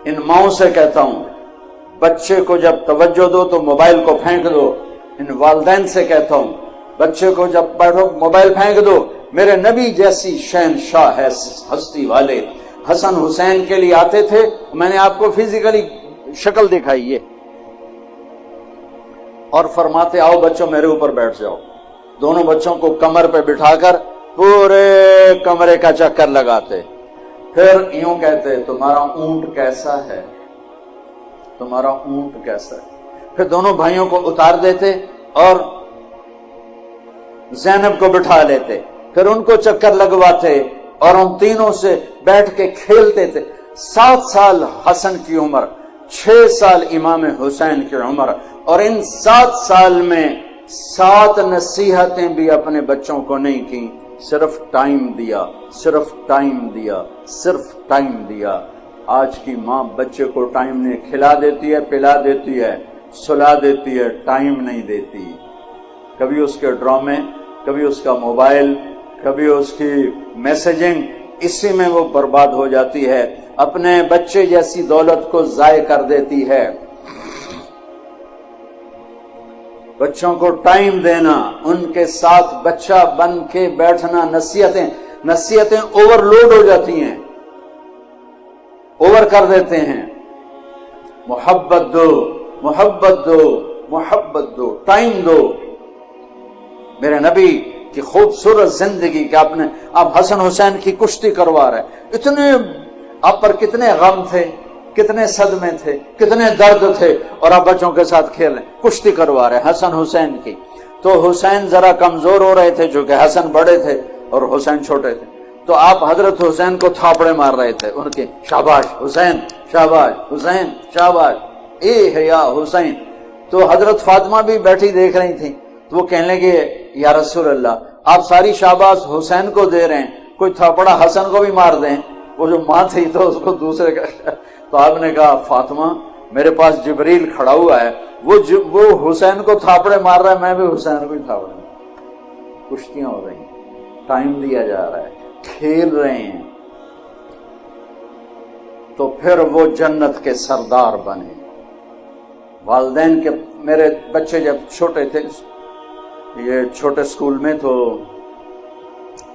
इन माओं से कहता हूं, बच्चे को जब तवज्जो दो तो मोबाइल को फेंक दो। इन वालिदैन से कहता हूं, बच्चे को जब बैठो मोबाइल फेंक दो। मेरे नबी जैसी शहनशाह है हस्ती वाले हसन हुसैन के लिए आते थे। मैंने आपको फिजिकली शक्ल दिखाई है और फरमाते आओ बच्चों मेरे ऊपर बैठ जाओ। दोनों बच्चों को कमर पे बिठाकर पूरे कमरे का चक्कर लगाते, फिर यूं कहते तुम्हारा ऊंट कैसा है, तुम्हारा ऊंट कैसा है। फिर दोनों भाइयों को उतार देते और ज़ैनब को बिठा लेते, फिर उनको चक्कर लगवाते और उन तीनों से बैठ के खेलते थे। 7 साल हसन की उम्र, 6 साल इमाम हुसैन की उम्र, और इन 7 साल में 7 नसीहतें भी अपने बच्चों को नहीं की। सिर्फ टाइम दिया, सिर्फ टाइम दिया, सिर्फ टाइम दिया। आज की माँ बच्चे को टाइम नहीं, खिला देती है, पिला देती है, सुला देती है, टाइम नहीं देती। कभी उसके ड्रामे, कभी उसका मोबाइल, कभी उसकी मैसेजिंग, इसी में वो बर्बाद हो जाती है। अपने बच्चे जैसी दौलत को जाय कर देती है। बच्चों को टाइम देना, उनके साथ बच्चा बन के बैठना। नसीहतें ओवरलोड हो जाती हैं, ओवर कर देते हैं। मोहब्बत दो, मोहब्बत दो, मोहब्बत दो, टाइम दो। मेरे नबी की खूबसूरत जिंदगी के आप हसन हुसैन की कुश्ती करवा रहे, इतने आप पर कितने गम थे, कितने सदमे थे, कितने दर्द थे, और आप बच्चों के साथ खेल रहे, कुश्ती करवा रहे हसन हुसैन की। तो हुसैन जरा कमजोर हो रहे थे चूंकि हसन बड़े थे और हुसैन छोटे थे, तो आप हजरत हुसैन को थापड़े मार रहे थे उनके, शाबाश हुसैन, शाबाश हुसैन, शाबाश, ए है या हुसैन। तो हजरत फातिमा भी बैठी देख रही थी, तो वो कहने लगे या रसूल अल्लाह आप सारी शाबाश हुसैन को दे रहे हैं, कोई थापड़ा हसन को भी मार दें। वो जो माँ थी तो उसको दूसरे का। तो आपने कहा फातिमा मेरे पास जिब्रील खड़ा हुआ है, वो हुसैन को थापड़े मार रहा है, मैं भी हुसैन को ही थापड़े मार। कुश्तियां हो रही, टाइम दिया जा रहा है, खेल रहे हैं। तो फिर वो जन्नत के सरदार बने। वालिदैन के, मेरे बच्चे जब छोटे थे, ये छोटे स्कूल में, तो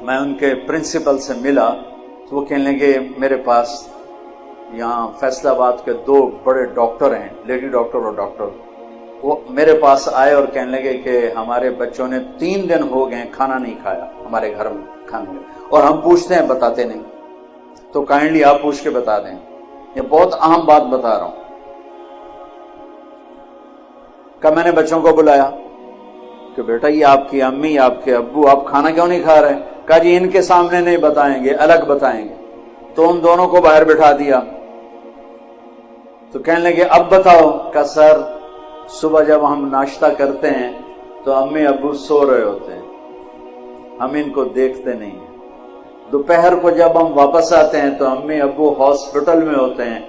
मैं उनके प्रिंसिपल से मिला, तो वो कहने लगे मेरे पास यहाँ फैसलाबाद के 2 बड़े डॉक्टर हैं, लेडी डॉक्टर और डॉक्टर, वो मेरे पास आए और कहने लगे कि हमारे बच्चों ने 3 दिन हो गए खाना नहीं खाया, हमारे घर में खाना नहीं, और हम पूछते हैं बताते नहीं, तो काइंडली आप पूछ के बता दें। ये बहुत अहम बात बता रहा हूं। कब मैंने बच्चों को बुलाया कि बेटा ये आपकी अम्मी, आपके अब्बू, आप खाना क्यों नहीं खा रहे? कहा जी इनके सामने नहीं बताएंगे, अलग बताएंगे। तो उन दोनों को बाहर बिठा दिया। तो कहने लगे अब बताओ। कहा सर सुबह जब हम नाश्ता करते हैं तो अम्मी अब्बू सो रहे होते हैं, हम इनको देखते नहीं हैं। दोपहर को जब हम वापस आते हैं तो अम्मी अब्बू हॉस्पिटल में होते हैं,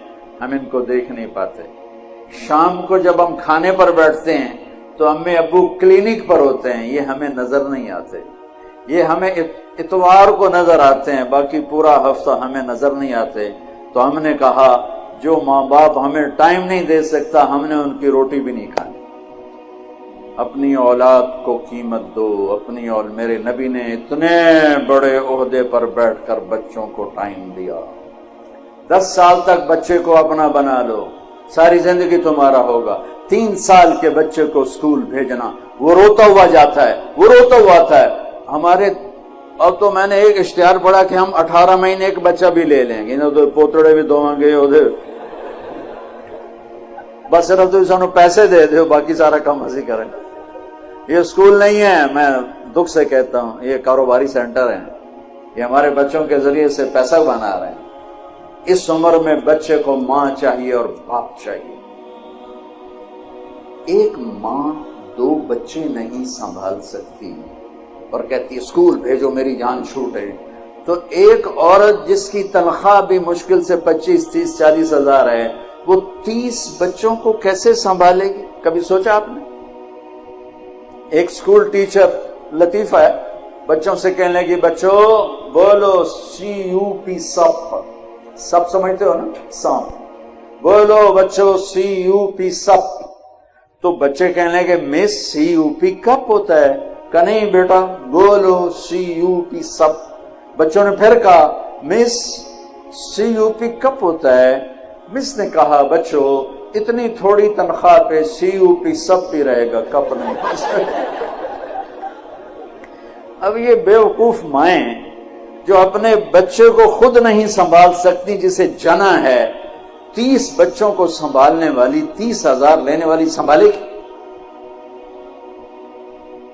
हम इनको देख नहीं पाते। शाम को जब हम खाने पर बैठते हैं तो अम्मी अब्बू क्लिनिक पर होते हैं, ये हमें नजर नहीं आते। ये हमें इतवार को नजर आते हैं, बाकी पूरा हफ्ता हमें नजर नहीं आते। तो हमने कहा जो माँ बाप हमें टाइम नहीं दे सकता, हमने उनकी रोटी भी नहीं खानी। अपनी औलाद को कीमत दो, अपनी और मेरे नबी ने इतने बड़े ओहदे पर बैठकर बच्चों को टाइम दिया। 10 साल तक बच्चे को अपना बना लो, सारी जिंदगी तुम्हारा होगा। 3 साल के बच्चे को स्कूल भेजना, वो रोता हुआ जाता है, वो रोता हुआ आता है। हमारे अब तो मैंने एक इश्तिहार पढ़ा कि हम 18 महीने एक बच्चा भी ले लेंगे, तो पोतड़े भी दोवांगे उधर, बस सिर्फ तो सानू पैसे दे दो, बाकी सारा काम हंसी करें। ये स्कूल नहीं है, मैं दुख से कहता हूं, ये कारोबारी सेंटर है। ये हमारे बच्चों के जरिए से पैसा बना रहे हैं। इस उम्र में बच्चे को मां चाहिए और बाप चाहिए। एक मां 2 बच्चे नहीं संभाल सकती और कहती है स्कूल भेजो मेरी जान छूटे। तो एक औरत जिसकी तनख्वाह भी मुश्किल से 25, 30, 40 हजार है, वो 30 बच्चों को कैसे संभालेगी? कभी सोचा आपने? एक स्कूल टीचर लतीफा है, बच्चों से कहने लगी बच्चों बोलो CUP सप, सब समझते हो ना, सांप। بولو بچوں CUP سپ. تو بچے کہنے لگے مس CUP کپ ہوتا ہے. کہ نہیں بیٹا بولو CUP سپ. بچوں نے پھر کہا مس CUP کپ ہوتا ہے. مس نے کہا بچوں اتنی تھوڑی تنخواہ پہ CUP سب بھی رہے گا کپ نہیں. اب یہ بیوقوف مائیں جو اپنے بچے کو خود نہیں سنبھال سکتی، جسے جنا ہے 30 بچوں کو سنبھالنے والی 30,000 لینے والی سنبھالے گی؟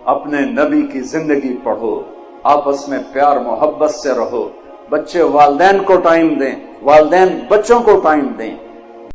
اپنے نبی کی زندگی پڑھو، آپس میں پیار محبت سے رہو، بچے والدین کو ٹائم دیں، والدین بچوں کو ٹائم دیں.